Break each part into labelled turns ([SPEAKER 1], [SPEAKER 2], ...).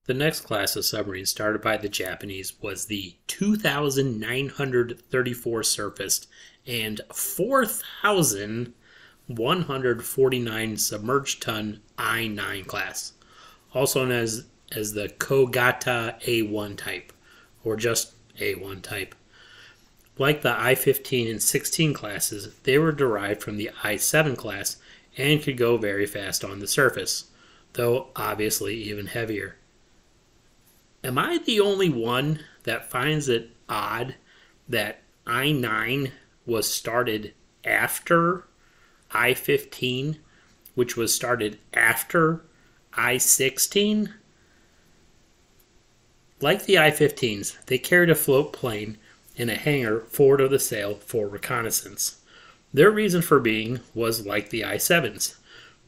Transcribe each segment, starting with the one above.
[SPEAKER 1] The next class of submarines started by the Japanese was the 2,934 surfaced and 4,149 submerged ton I-9 class, also known as the Ko-Gata A1 type, or just A1 type. Like the I-15 and 16 classes, they were derived from the I-7 class and could go very fast on the surface, though obviously even heavier. Am I the only one that finds it odd that I-9 was started after I-15, which was started after I-16? Like the I-15s, they carried a float plane in a hangar forward of the sail for reconnaissance. Their reason for being was like the I-7s.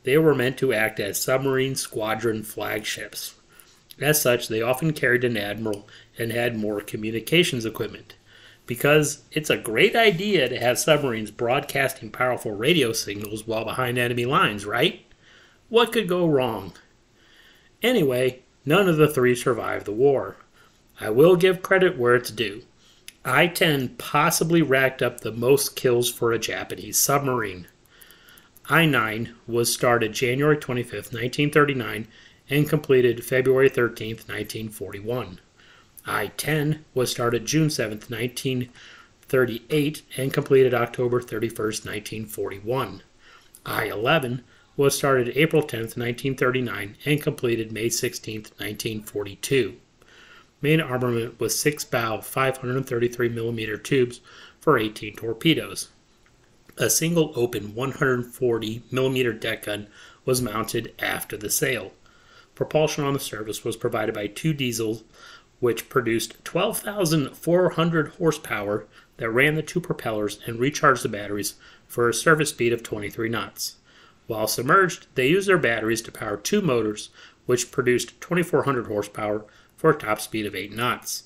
[SPEAKER 1] They were meant to act as submarine squadron flagships. As such, they often carried an admiral and had more communications equipment. Because it's a great idea to have submarines broadcasting powerful radio signals while behind enemy lines, right? What could go wrong? Anyway, none of the three survived the war. I will give credit where it's due. I-10 possibly racked up the most kills for a Japanese submarine. I-9 was started January 25, 1939, and completed February 13, 1941. I-10 was started June 7, 1938, and completed October 31, 1941. I-11 was started April 10, 1939, and completed May 16, 1942. Main armament was 6-bow 533mm tubes for 18 torpedoes. A single open 140mm deck gun was mounted after the sail. Propulsion on the surface was provided by two diesels, which produced 12,400 horsepower that ran the two propellers and recharged the batteries for a surface speed of 23 knots. While submerged, they used their batteries to power two motors, which produced 2,400 horsepower for a top speed of 8 knots.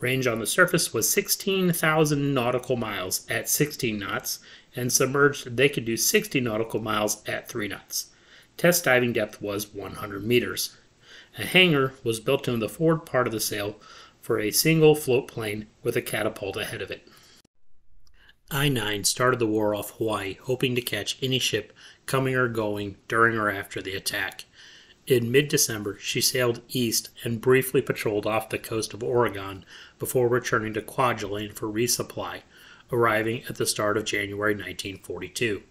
[SPEAKER 1] Range on the surface was 16,000 nautical miles at 16 knots, and submerged they could do 60 nautical miles at 3 knots. Test diving depth was 100 meters. A hangar was built into the forward part of the sail for a single float plane with a catapult ahead of it. I-9 started the war off Hawaii, hoping to catch any ship coming or going during or after the attack. In mid-December, she sailed east and briefly patrolled off the coast of Oregon before returning to Kwajalein for resupply, arriving at the start of January 1942.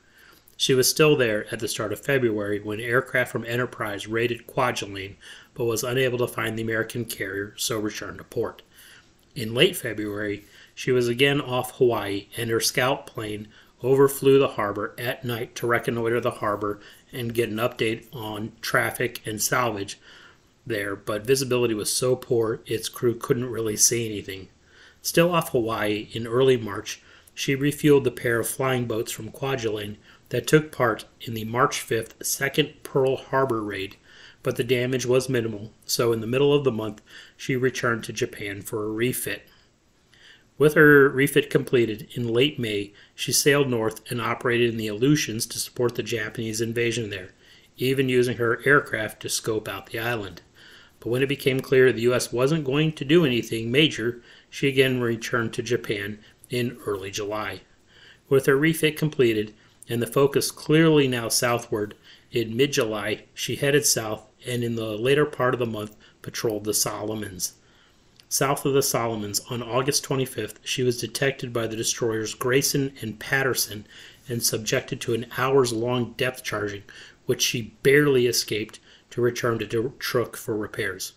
[SPEAKER 1] She was still there at the start of February when aircraft from Enterprise raided Kwajalein, but was unable to find the American carrier, so returned to port. In late February, she was again off Hawaii, and her scout plane overflew the harbor at night to reconnoiter the harbor and get an update on traffic and salvage there, but visibility was so poor its crew couldn't really see anything. Still off Hawaii, in early March, she refueled the pair of flying boats from Kwajalein that took part in the March 5th 2nd Pearl Harbor raid, but the damage was minimal, so in the middle of the month she returned to Japan for a refit. With her refit completed, in late May, she sailed north and operated in the Aleutians to support the Japanese invasion there, even using her aircraft to scope out the island. But when it became clear the U.S. wasn't going to do anything major, she again returned to Japan in early July. With her refit completed, and the focus clearly now southward, in mid-July she headed south and in the later part of the month patrolled the Solomons. South of the Solomons, on August 25th, she was detected by the destroyers Grayson and Patterson and subjected to an hours-long depth charging, which she barely escaped to return to Truk for repairs.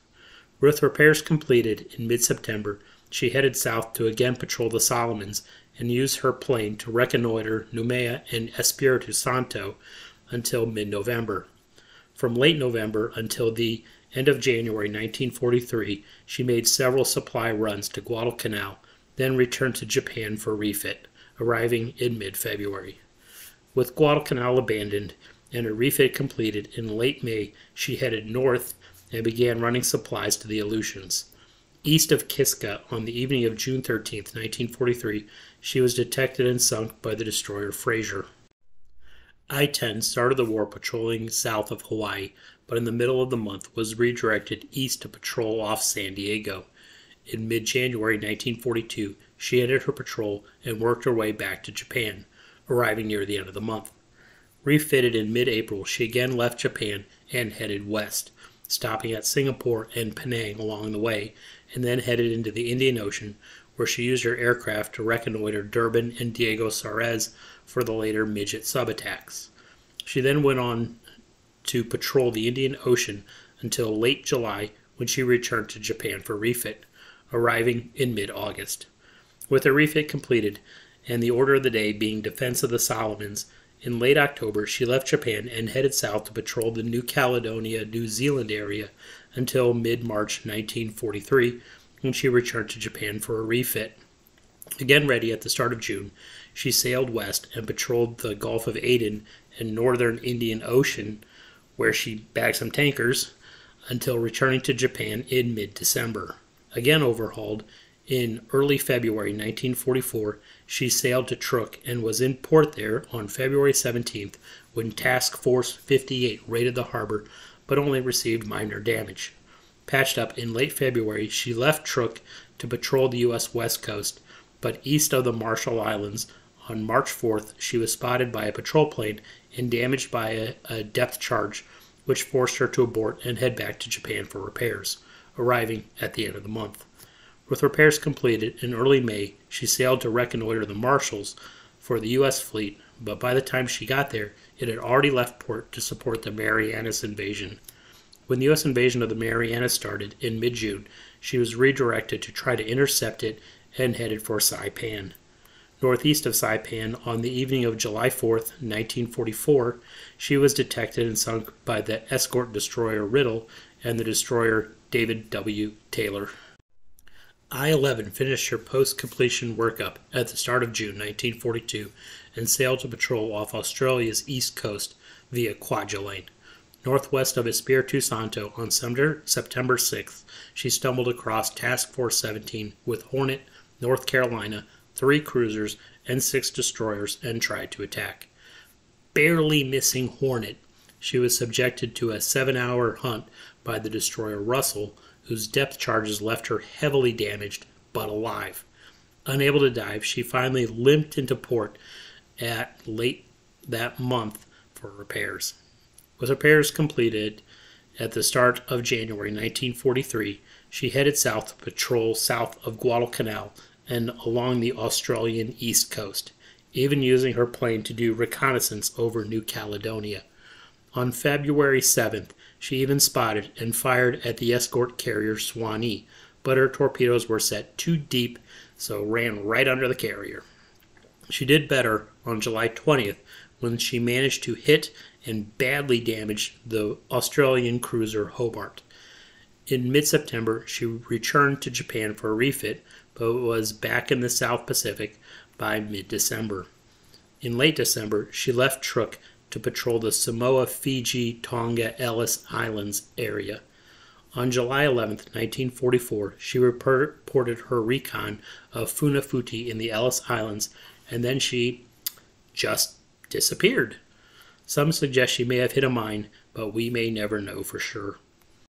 [SPEAKER 1] With repairs completed in mid-September, she headed south to again patrol the Solomons and used her plane to reconnoiter Noumea and Espiritu Santo until mid-November. From late November until the end of January 1943, she made several supply runs to Guadalcanal, then returned to Japan for refit, arriving in mid-February. With Guadalcanal abandoned and her refit completed in late May, she headed north and began running supplies to the Aleutians. East of Kiska, on the evening of June 13, 1943, she was detected and sunk by the destroyer Fraser. I-10 started the war patrolling south of Hawaii, but in the middle of the month was redirected east to patrol off San Diego. In mid-January 1942, she ended her patrol and worked her way back to Japan, arriving near the end of the month. Refitted in mid-April, she again left Japan and headed west, stopping at Singapore and Penang along the way, and then headed into the Indian Ocean, where she used her aircraft to reconnoiter Durban and Diego Suarez for the later midget sub-attacks. She then went on to patrol the Indian Ocean until late July, when she returned to Japan for refit, arriving in mid-August. With her refit completed, and the order of the day being defense of the Solomons, in late October she left Japan and headed south to patrol the New Caledonia, New Zealand area until mid-March 1943, when she returned to Japan for a refit. Again ready at the start of June, she sailed west and patrolled the Gulf of Aden and northern Indian Ocean, where she bagged some tankers, until returning to Japan in mid-December. Again overhauled, in early February 1944, she sailed to Truk and was in port there on February 17th when Task Force 58 raided the harbor, but only received minor damage. Patched up in late February, she left Truk to patrol the U.S. West Coast, but east of the Marshall Islands. On March 4th, she was spotted by a patrol plane and damaged by a depth charge, which forced her to abort and head back to Japan for repairs, arriving at the end of the month. With repairs completed in early May, she sailed to reconnoiter the Marshalls for the U.S. fleet, but by the time she got there, it had already left port to support the Marianas invasion. When the U.S. invasion of the Marianas started in mid-June, she was redirected to try to intercept it and headed for Saipan. Northeast of Saipan, on the evening of July 4th, 1944, she was detected and sunk by the escort destroyer Riddle and the destroyer David W. Taylor. I-11 finished her post-completion workup at the start of June 1942 and sailed to patrol off Australia's east coast via Kwajalein. Northwest of Espiritu Santo on September 6th, she stumbled across Task Force 17 with Hornet, North Carolina, 3 cruisers, and 6 destroyers and tried to attack. Barely missing Hornet, she was subjected to a 7-hour hunt by the destroyer Russell, whose depth charges left her heavily damaged but alive. Unable to dive, she finally limped into port at late that month for repairs. With repairs completed at the start of January 1943, she headed south to patrol south of Guadalcanal and along the Australian east coast, even using her plane to do reconnaissance over New Caledonia. On February 7th, she even spotted and fired at the escort carrier Swanee, but her torpedoes were set too deep, so ran right under the carrier. She did better on July 20th when she managed to hit and badly damage the Australian cruiser Hobart. In mid-September, she returned to Japan for a refit, but was back in the South Pacific by mid-December. In late December, she left Truk to patrol the Samoa, Fiji, Tonga, Ellis Islands area. On July 11, 1944, she reported her recon of Funafuti in the Ellis Islands, and then she just disappeared. Some suggest she may have hit a mine, but we may never know for sure.